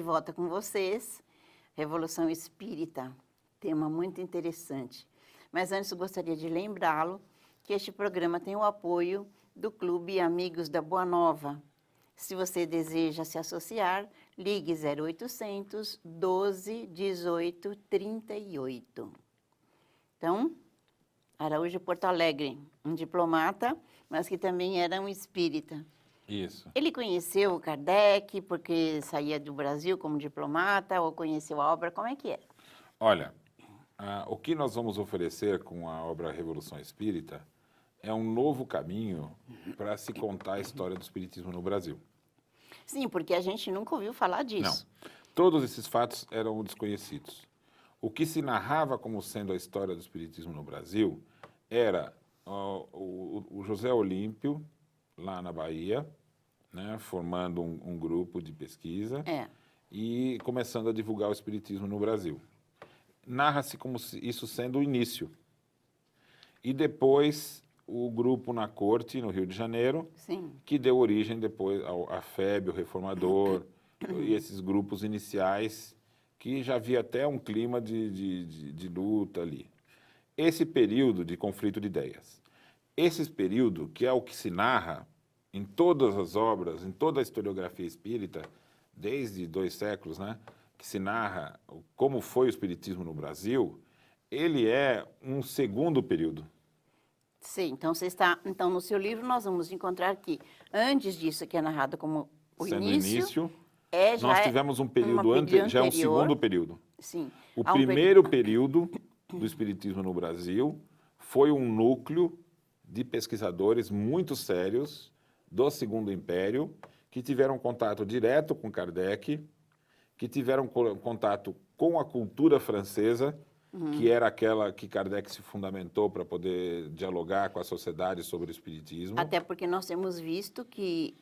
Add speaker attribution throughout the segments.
Speaker 1: volta com vocês, Revolução Espírita, tema muito interessante. Mas antes eu gostaria de lembrá-lo que este programa tem o apoio do Clube Amigos da Boa Nova. Se você deseja se associar, ligue 0800 12 18 38. Então, Araújo Porto Alegre, um diplomata, mas que também era um espírita.
Speaker 2: Isso.
Speaker 1: Ele conheceu Kardec porque saía do Brasil como diplomata ou conheceu a obra? Como é que é?
Speaker 2: Olha, o que nós vamos oferecer com a obra Revolução Espírita é um novo caminho para se contar a história do espiritismo no Brasil.
Speaker 1: Sim, porque a gente nunca ouviu falar disso.
Speaker 2: Não, todos esses fatos eram desconhecidos. O que se narrava como sendo a história do espiritismo no Brasil era o José Olímpio, lá na Bahia, né, formando um grupo de pesquisa e começando a divulgar o espiritismo no Brasil. Narra-se como isso sendo o início. E depois o grupo na corte, no Rio de Janeiro,
Speaker 1: Sim.
Speaker 2: que deu origem depois à FEB, o Reformador, e esses grupos iniciais, que já havia até um clima de luta ali. Esse período de conflito de ideias, esse período que é o que se narra em todas as obras, em toda a historiografia espírita, desde 2 séculos, né, que se narra como foi o espiritismo no Brasil, ele é um segundo período.
Speaker 1: Sim, então no seu livro nós vamos encontrar que antes disso que é narrado como o
Speaker 2: Sendo
Speaker 1: início,
Speaker 2: nós tivemos um período anterior, já é um segundo período.
Speaker 1: Sim.
Speaker 2: O primeiro período do espiritismo no Brasil foi um núcleo de pesquisadores muito sérios do Segundo Império, que tiveram contato direto com Kardec, que tiveram contato com a cultura francesa, que era aquela que Kardec se fundamentou para poder dialogar com a sociedade sobre o espiritismo.
Speaker 1: Até porque nós temos visto que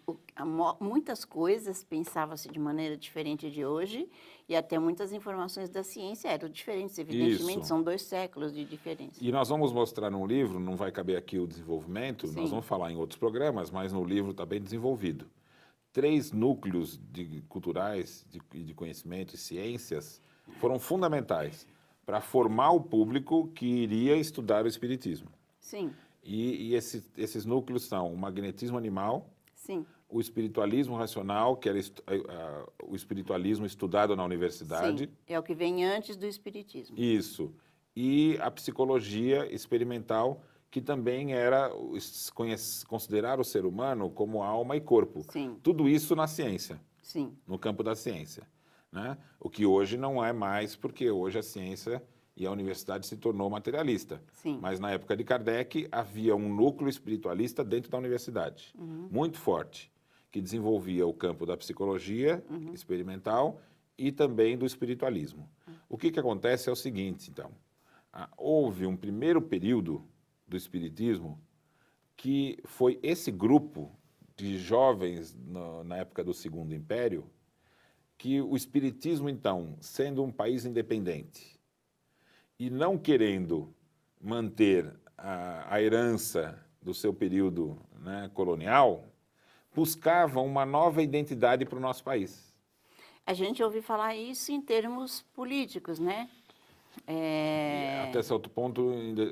Speaker 1: muitas coisas pensavam-se de maneira diferente de hoje e até muitas informações da ciência eram diferentes, evidentemente,
Speaker 2: Isso.
Speaker 1: são 2 séculos de diferença.
Speaker 2: E nós vamos mostrar num livro, não vai caber aqui o desenvolvimento,
Speaker 1: Sim.
Speaker 2: nós vamos falar em outros programas, mas no livro está bem desenvolvido. 3 núcleos culturais, de conhecimento e ciências foram fundamentais para formar o público que iria estudar o espiritismo.
Speaker 1: Sim.
Speaker 2: E esses núcleos são o magnetismo animal,
Speaker 1: Sim.
Speaker 2: o espiritualismo racional, que era o espiritualismo estudado na universidade.
Speaker 1: Sim, é o que vem antes do espiritismo.
Speaker 2: Isso. E a psicologia experimental, que também era considerar o ser humano como alma e corpo.
Speaker 1: Sim.
Speaker 2: Tudo isso na ciência,
Speaker 1: Sim.
Speaker 2: no campo da ciência, né? O que hoje não é mais, porque hoje a ciência e a universidade se tornou materialista.
Speaker 1: Sim.
Speaker 2: Mas na época de Kardec havia um núcleo espiritualista dentro da universidade, muito forte, que desenvolvia o campo da psicologia experimental e também do espiritualismo. O que acontece é o seguinte, então, houve um primeiro período do espiritismo que foi esse grupo de jovens na época do Segundo Império, que o espiritismo, então, sendo um país independente e não querendo manter a herança do seu período, né, colonial, buscavam uma nova identidade para o nosso país.
Speaker 1: A gente ouve falar isso em termos políticos, né?
Speaker 2: Até certo ponto,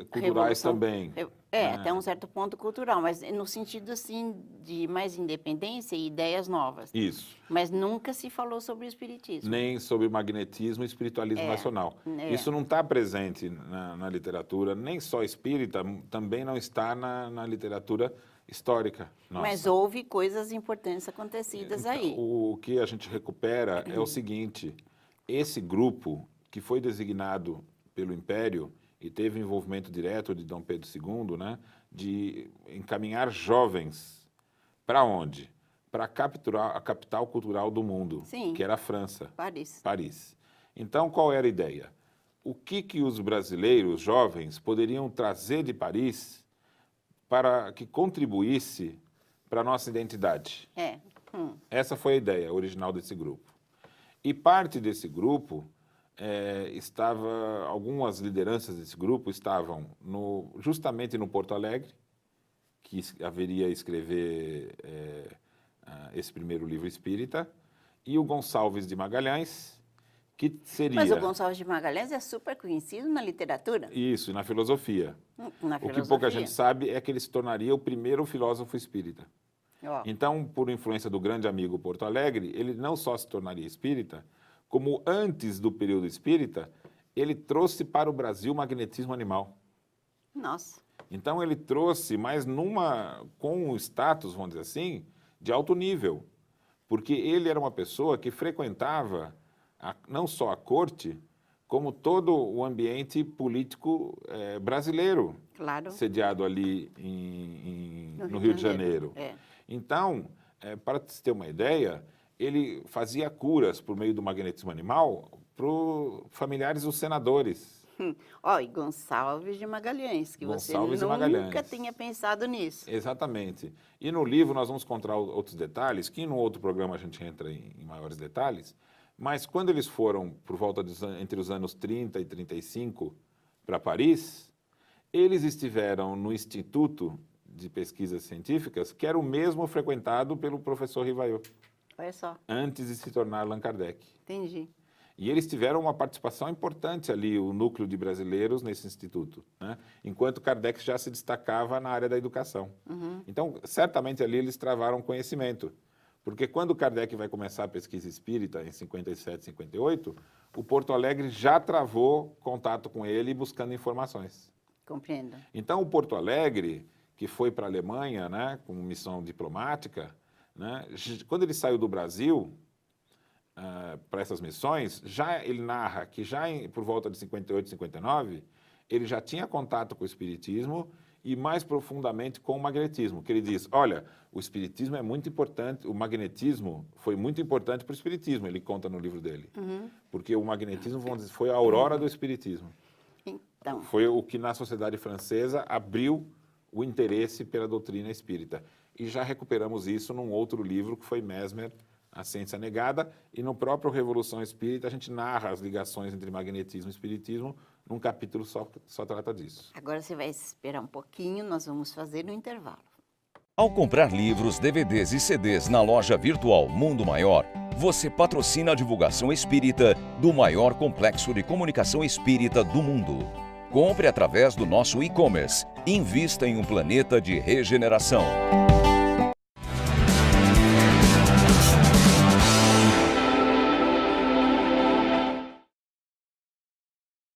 Speaker 2: culturais também.
Speaker 1: Até um certo ponto cultural, mas no sentido, assim, de mais independência e ideias novas.
Speaker 2: Isso.
Speaker 1: Mas nunca se falou sobre o espiritismo.
Speaker 2: Nem sobre magnetismo e espiritualismo racional. Isso não está presente na literatura, nem só espírita, também não está na literatura histórica nossa.
Speaker 1: Mas houve coisas importantes acontecidas aí.
Speaker 2: O que a gente recupera é o seguinte, esse grupo que foi designado pelo Império e teve envolvimento direto de Dom Pedro II, né, de encaminhar jovens para onde? Para a capital cultural do mundo,
Speaker 1: Sim.
Speaker 2: que era a França.
Speaker 1: Paris.
Speaker 2: Então, qual era a ideia? O que os brasileiros jovens poderiam trazer de Paris para que contribuísse para a nossa identidade? Essa foi a ideia original desse grupo. E parte desse grupo algumas lideranças desse grupo estavam justamente no Porto Alegre, que haveria escrever esse primeiro livro espírita, e o Gonçalves de Magalhães, que seria...
Speaker 1: Mas o Gonçalves de Magalhães é super conhecido na literatura.
Speaker 2: Isso, e na filosofia.
Speaker 1: Na
Speaker 2: O que
Speaker 1: filosofia.
Speaker 2: pouca gente sabe é que ele se tornaria o primeiro filósofo espírita.
Speaker 1: Ó,
Speaker 2: Então, por influência do grande amigo Porto Alegre, ele não só se tornaria espírita, como antes do período espírita, ele trouxe para o Brasil o magnetismo animal.
Speaker 1: nossa,
Speaker 2: Então, ele trouxe, mas com um status, vamos dizer assim, de alto nível. Porque ele era uma pessoa que frequentava não só a corte, como todo o ambiente político brasileiro,
Speaker 1: claro.
Speaker 2: sediado ali no Rio de Janeiro.
Speaker 1: É.
Speaker 2: Então, para se ter uma ideia, ele fazia curas por meio do magnetismo animal para os familiares dos senadores.
Speaker 1: Ó, e Gonçalves de Magalhães, que
Speaker 2: Gonçalves
Speaker 1: você
Speaker 2: de Magalhães.
Speaker 1: nunca tinha pensado nisso.
Speaker 2: Exatamente. E no livro nós vamos encontrar outros detalhes, que no outro programa a gente entra em maiores detalhes, mas quando eles foram, por volta entre os anos 30 e 35, para Paris, eles estiveram no Instituto de Pesquisas Científicas, que era o mesmo frequentado pelo professor Rivaillot,
Speaker 1: Olha só,
Speaker 2: antes de se tornar Allan Kardec.
Speaker 1: entendi.
Speaker 2: E eles tiveram uma participação importante ali, o núcleo de brasileiros nesse instituto, né? Enquanto Kardec já se destacava na área da educação. Então, certamente ali eles travaram conhecimento, porque quando Kardec vai começar a pesquisa espírita, em 57, 58, o Porto Alegre já travou contato com ele buscando informações.
Speaker 1: Compreendo.
Speaker 2: Então, o Porto Alegre, que foi para a Alemanha, né, com missão diplomática, né, quando ele saiu do Brasil para essas missões, ele narra que por volta de 58, 59, ele já tinha contato com o espiritismo e mais profundamente com o magnetismo, que ele diz, olha, o espiritismo é muito importante, o magnetismo foi muito importante para o espiritismo, ele conta no livro dele, porque o magnetismo, vamos dizer, foi a aurora do espiritismo.
Speaker 1: Então,
Speaker 2: Foi o que na sociedade francesa abriu o interesse pela doutrina espírita. E já recuperamos isso num outro livro que foi Mesmer, A Ciência Negada, e no próprio Revolução Espírita a gente narra as ligações entre magnetismo e espiritismo, num capítulo só trata disso.
Speaker 1: agora você vai esperar um pouquinho, nós vamos fazer um intervalo.
Speaker 3: Ao comprar livros, DVDs e CDs na loja virtual Mundo Maior, você patrocina a divulgação espírita do maior complexo de comunicação espírita do mundo. Compre através do nosso e-commerce. Invista em um planeta de regeneração.